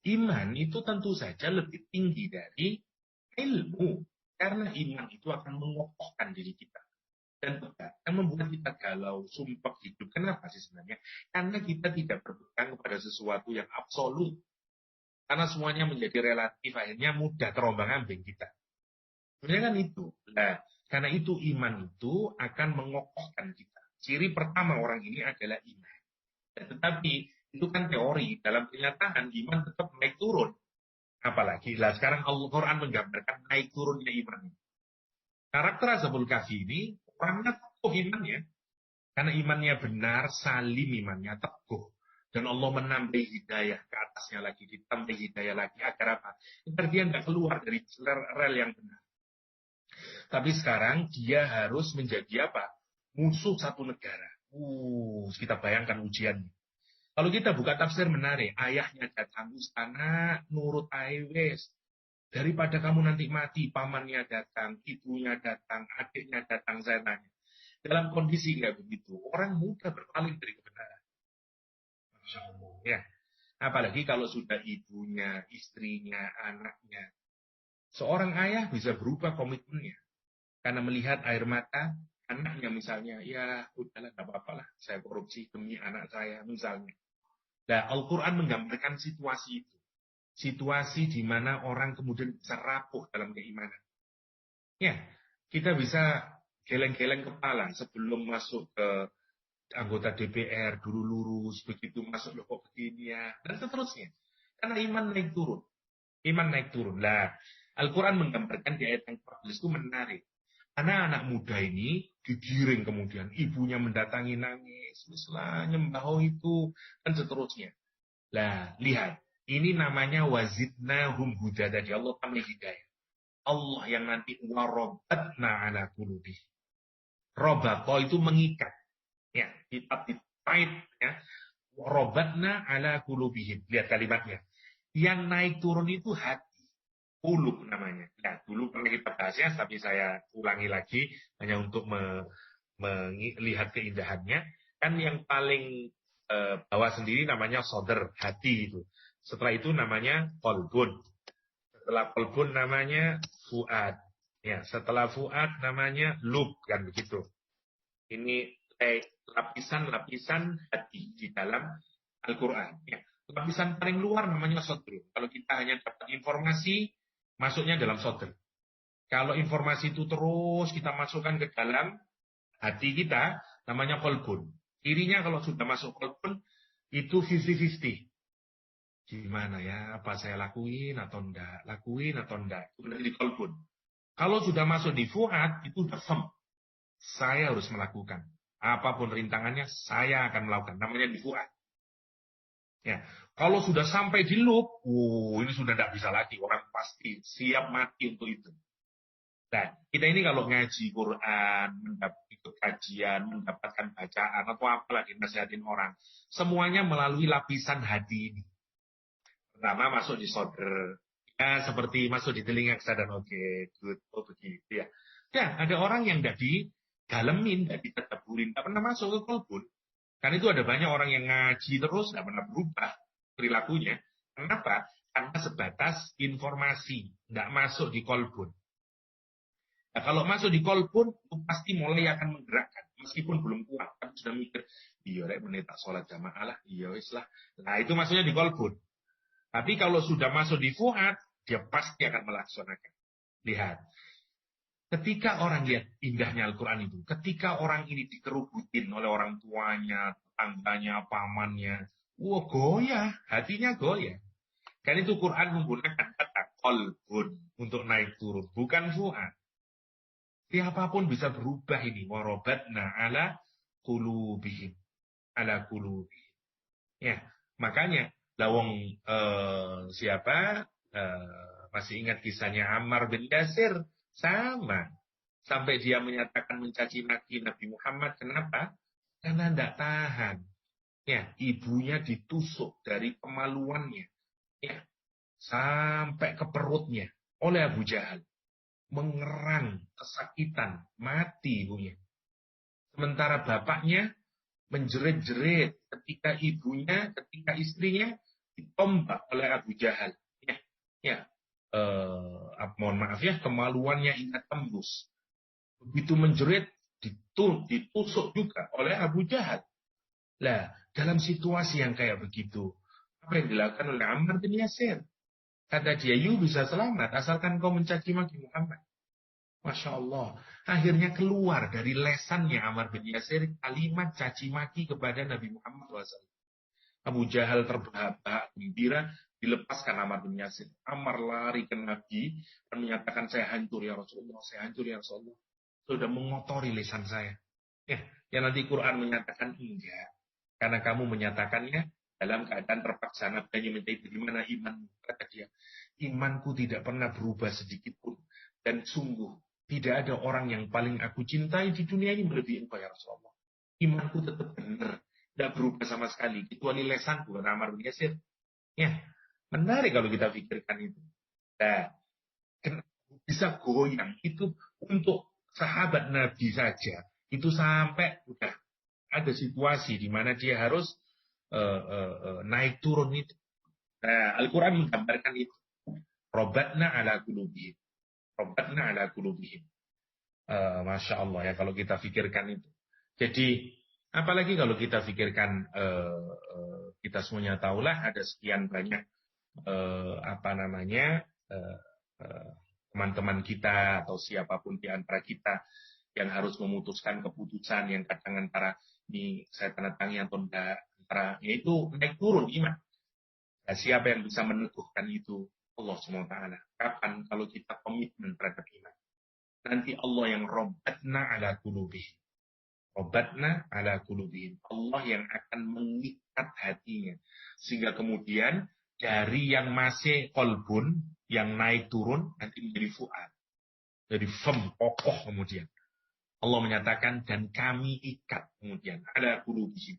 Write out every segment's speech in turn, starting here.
Iman itu tentu saja lebih tinggi dari ilmu. Karena iman itu akan mengokohkan diri kita. Dan yang membuat kita galau, sumpah hidup. Kenapa sih sebenarnya? Karena kita tidak berpegang kepada sesuatu yang absolut. Karena semuanya menjadi relatif, akhirnya mudah terombang-ambing kita. Sebenarnya kan itu. Nah, karena itu iman itu akan mengokohkan kita. Ciri pertama orang ini adalah iman. Tetapi itu kan teori. Dalam kenyataan iman tetap naik turun. Apalagi lah sekarang Al-Quran menggambarkan naik turunnya iman. Karakter Ashabul Kahfi ini orangnya teguh imannya. Karena imannya benar, salim imannya, teguh. Dan Allah menambah hidayah ke atasnya lagi, ditambah hidayah lagi. Agar apa? Agar dia nggak keluar dari rel yang benar. Tapi sekarang dia harus menjadi apa? Musuh satu negara. Kita bayangkan ujiannya. Kalau kita buka tafsir menarik, ayahnya datang, anak nurut aiwes. Daripada kamu nanti mati, pamannya datang, ibunya datang, adiknya datang, saya tanya. Dalam kondisi kayak begitu, orang mudah berpaling dari kebenaran. Masya Allah. Ya. Apalagi kalau sudah ibunya, istrinya, anaknya. Seorang ayah bisa berubah komitmennya. Karena melihat air mata, anaknya misalnya, ya udahlah, gak apa-apa lah, saya korupsi demi anak saya, misalnya. Nah, Al-Quran menggambarkan situasi itu. Situasi di mana orang kemudian bisa rapuh dalam keimanan. Ya, kita bisa geleng-geleng kepala sebelum masuk ke anggota DPR, dulu lurus, begitu masuk loh kok begini ya, dan seterusnya. Karena iman naik turun. Iman naik turun. Lah, Al-Quran menggambarkan di ayat yang 14 itu menarik. Anak-anak muda ini digiring kemudian, ibunya mendatangi nangis, misalnya nyembah itu, dan seterusnya. Lah, lihat, ini namanya wazidnahum huda, dari Allah tambah hidayah. Allah yang nanti warobatna ala qulubi. Robato itu mengikat, ya, kita tight, ya. Warobatna ala qulubihim. Lihat kalimatnya. Yang naik turun itu hati. Kulub namanya. Nah, dulu pernah kita bahasnya, tapi saya ulangi lagi hanya untuk melihat keindahannya. Kan yang paling bawah sendiri namanya soder, hati itu. Setelah itu namanya kolbun. Setelah kolbun namanya fuad. Ya, setelah fuad namanya lub, kan begitu. Ini lapisan-lapisan hati di dalam Al-Quran. Ya. Lapisan paling luar namanya sodr. Kalau kita hanya dapat informasi, masuknya dalam sodr. Kalau informasi itu terus kita masukkan ke dalam hati kita, namanya kolbun. Kirinya kalau sudah masuk kolbun, itu 50-50. Gimana ya, apa saya lakuin atau enggak? Lakuin atau enggak? Itu di kolbun. Kalau sudah masuk di fuad, itu udah firm. Saya harus melakukan. Apapun rintangannya, saya akan melakukan. Namanya di fuad. Ya, kalau sudah sampai di loop, ini sudah tidak bisa lagi. Orang pasti siap mati untuk itu. Nah, kita ini kalau ngaji Quran, ikut kajian, mendapatkan bacaan, atau apalagi nasihatin orang, semuanya melalui lapisan hati ini. Pertama masuk di shoulder, ya seperti masuk di telinga kesadaran, oke, good, oh begitu ya. Ya, ada orang yang tidak digalemin, tidak ditadaburin, tidak pernah masuk ke kolbun. Kan itu ada banyak orang yang ngaji terus, tidak pernah berubah perilakunya. Kenapa? Karena sebatas informasi, tidak masuk di kolbun. Nah, kalau masuk di kolbun, itu pasti mulai akan menggerakkan. Meskipun belum kuat, kan sudah mikir, iya, rek menit tak sholat jamaah lah, iya wis lah. Nah, itu maksudnya di kolbun. Tapi kalau sudah masuk di fuad, dia pasti akan melaksanakan. Lihat. Ketika orang lihat indahnya Al-Quran itu, ketika orang ini dikerubutin oleh orang tuanya, tetangganya, pamannya, wah goyah, hatinya goyah. Kan itu Quran menggunakan kata kolbun untuk naik turun, bukan fuad. Siapapun bisa berubah ini. Warobatna ala qulubihim. Ala qulubihim. Ya, makanya lawong siapa masih ingat kisahnya Ammar bin Yasir, sama. Sampai dia menyatakan mencaci maki Nabi Muhammad. Kenapa? Karena tidak tahan. Ya, ibunya ditusuk dari kemaluannya. Ya, sampai ke perutnya oleh Abu Jahal. Mengerang, kesakitan, mati ibunya. Sementara bapaknya menjerit-jerit ketika istrinya ditombak oleh Abu Jahal. Ya, ya. Mohon maaf ya, kemaluannya hingga tembus. Begitu menjerit, ditusuk juga oleh Abu Jahal. Lah, dalam situasi yang kayak begitu, apa yang dilakukan oleh Ammar bin Yasir? Kata dia, you bisa selamat asalkan kau mencaci maki Muhammad. Masya Allah. Akhirnya keluar dari lesannya Ammar bin Yasir kalimat caci maki kepada Nabi Muhammad SAW. Abu Jahal terbahak-bahak gembira, dilepaskan Ammar bin Yasir. Ammar lari ke Nabi dan menyatakan, saya hancur ya Rasulullah, saya hancur ya Rasulullah. Sudah mengotori lisan saya. Ya, yang nanti Quran menyatakan enggak. Karena kamu menyatakannya dalam keadaan terpaksa. Nabi minta bagaimana imanmu? Kata dia, imanku tidak pernah berubah sedikit pun. Dan sungguh, tidak ada orang yang paling aku cintai di dunia ini melebihi engkau ya Rasulullah. Imanku tetap benar. Tidak berubah sama sekali. Kecuali lesanku, kata Ammar bin Yasir. Ya, menarik kalau kita pikirkan itu. Nah, bisa goyang. Itu untuk sahabat Nabi saja. Itu sampai udah ada situasi di mana dia harus naik turun itu. Nah, Al-Quran menggambarkan itu. Robatna ala qulubihim. Robatna ala qulubihim. Masya Allah ya kalau kita pikirkan itu. Jadi apalagi kalau kita pikirkan kita semuanya tahulah ada sekian banyak teman-teman kita atau siapapun di antara kita yang harus memutuskan keputusan yang kadang antara ini saya tanda tangan atau enggak, antara yaitu naik turun iman. Nah, siapa yang bisa meneguhkan itu? Allah SWT. Kapan kalau kita komitmen terhadap iman? Nanti Allah yang robatna ala qulubihim. Robatna ala qulubihim. Allah yang akan mengikat hatinya. Sehingga kemudian dari yang masih kolbun, yang naik turun, nanti menjadi fuad. Jadi kokoh kemudian. Allah menyatakan, dan kami ikat kemudian. Ala qulubihim.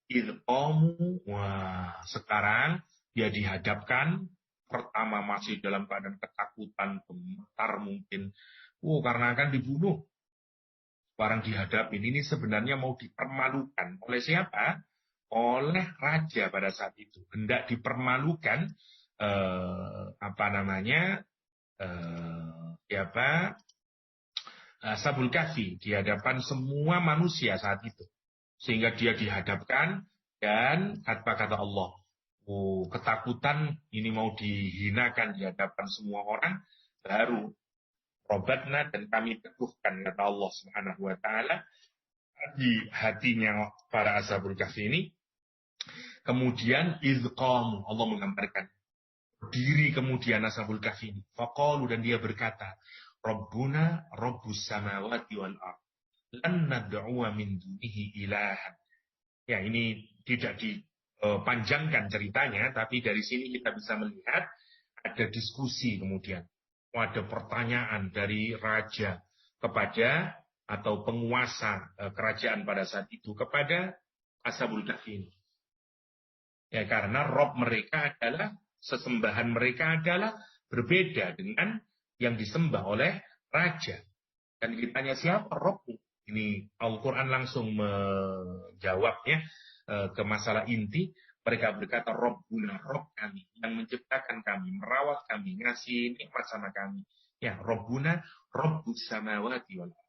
Idqamu, wah, sekarang dia dihadapkan, pertama masih dalam keadaan ketakutan, gemetar mungkin. Karena akan dibunuh. Sekarang dihadapin, ini sebenarnya mau dipermalukan. Oleh siapa? Oleh raja pada saat itu. Hendak dipermalukan, Ashabul Kahfi, di hadapan semua manusia saat itu. Sehingga dia dihadapkan, dan kata Allah, ketakutan ini mau dihinakan di hadapan semua orang, baru robatna dan kami teguhkan, kata Allah Subhanahu wa Ta'ala, di hatinya para Ashabul Kahfi ini. Kemudian izqamu, Allah menggambarkan diri kemudian Ashabul Kahfi ini. Faqalu, dan dia berkata, Rabbuna Rabbus samawati wal ard. Lan nad'uwa min dunihi ilahan. Ya, ini tidak dipanjangkan ceritanya, tapi dari sini kita bisa melihat ada diskusi kemudian. Ada pertanyaan dari raja kepada atau penguasa kerajaan pada saat itu kepada Ashabul Kahfi ini. Ya, karena Rob mereka adalah, sesembahan mereka adalah berbeda dengan yang disembah oleh raja. Dan ditanya siapa Robmu? Ini Al-Quran langsung menjawabnya ke masalah inti. Mereka berkata, Rabbuna, Rob kami, yang menciptakan kami, merawat kami, ngasih nikmat sama kami. Ya, Rabbuna, Rabbus samawati wal ardh.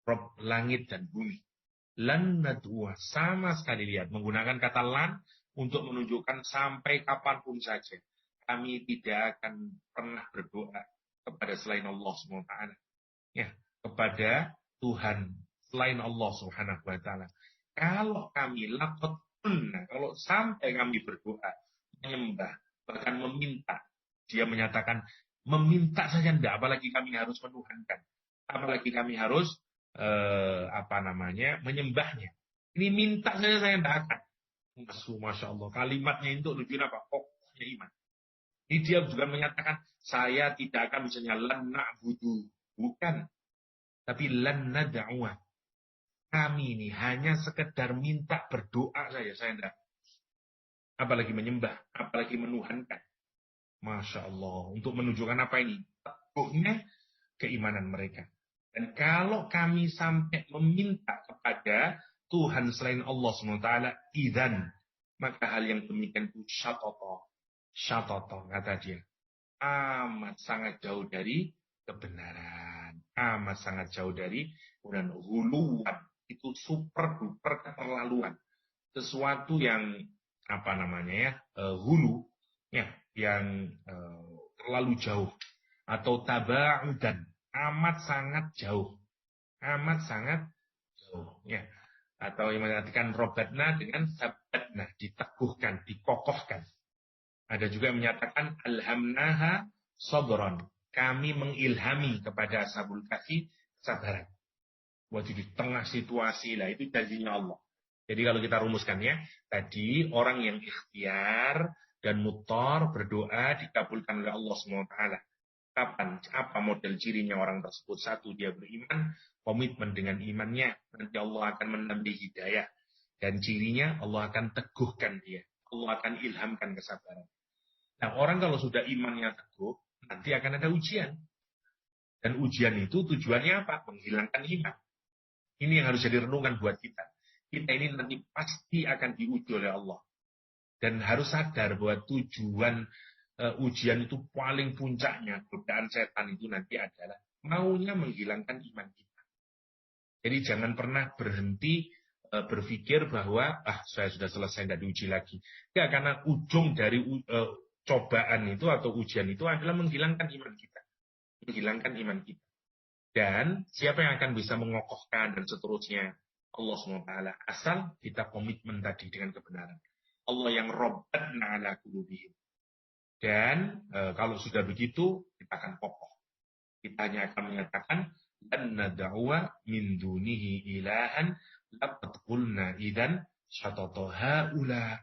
Rob langit dan bumi. Lan nad'uwa, sama sekali lihat, menggunakan kata lan untuk menunjukkan sampai kapanpun saja. Kami tidak akan pernah berdoa kepada selain Allah SWT. Ya, kepada Tuhan selain Allah Subhanahu wa Ta'ala. Kalau kami kalau sampai kami berdoa, menyembah, bahkan meminta, dia menyatakan meminta saja tidak, apalagi kami harus menuhankan, apalagi kami harus menyembahnya. Ini minta saja saya tidak akan. Masya Allah, kalimatnya itu lebih apa? Pokoknya iman. Ini dia juga menyatakan, saya tidak akan misalnya lan na'budu, bukan, tapi lan nad'uwa. Kami ini hanya sekedar minta berdoa saja, saya tidak. Apalagi menyembah, apalagi menuhankan. Masya Allah, untuk menunjukkan apa ini? Teguhnya keimanan mereka. Dan kalau kami sampai meminta kepada Tuhan selain Allah SWT, idzan, maka hal yang demikian itu syatoto kata dia, amat sangat jauh dari kebenaran, amat sangat jauh dari kemudian huluan, itu super duper keterlaluan, sesuatu yang apa namanya ya, hulu ya, yang terlalu jauh, atau tabaudan, amat sangat jauh, amat sangat jauh ya, atau yang mengartikan robatna dengan sabatna, diteguhkan, dikokohkan. Ada juga yang menyatakan alhamnaha sabron, kami mengilhami kepada Ashabul Kahfi kesabaran. Waktu di tengah situasi lah, itu janjinya Allah. Jadi kalau kita rumuskan ya, tadi orang yang ikhtiar dan mutor berdoa dikabulkan oleh Allah SWT. Kapan? Apa model cirinya orang tersebut? Satu, dia beriman, komitmen dengan imannya, nanti Allah akan menambah hidayah. Dan cirinya Allah akan teguhkan dia. Allah akan ilhamkan kesabaran. Nah, orang kalau sudah imannya teguh, nanti akan ada ujian. Dan ujian itu tujuannya apa? Menghilangkan iman. Ini yang harus jadi renungan buat kita. Kita ini nanti pasti akan diuji oleh Allah. Dan harus sadar bahwa tujuan ujian itu paling puncaknya, godaan setan itu nanti adalah maunya menghilangkan iman kita. Jadi jangan pernah berhenti berpikir bahwa saya sudah selesai, tidak diuji lagi. Ya, karena ujung dari cobaan itu atau ujian itu adalah menghilangkan iman kita. Menghilangkan iman kita. Dan siapa yang akan bisa mengokohkan dan seterusnya? Allah SWT. Asal kita komitmen tadi dengan kebenaran. Allah yang robbatna ala qulubihim. Dan kalau sudah begitu, kita akan kokoh. Kita hanya akan menyatakan, lan nad'uwa min dunihi ilahan laqad qulna idzan syatata haula.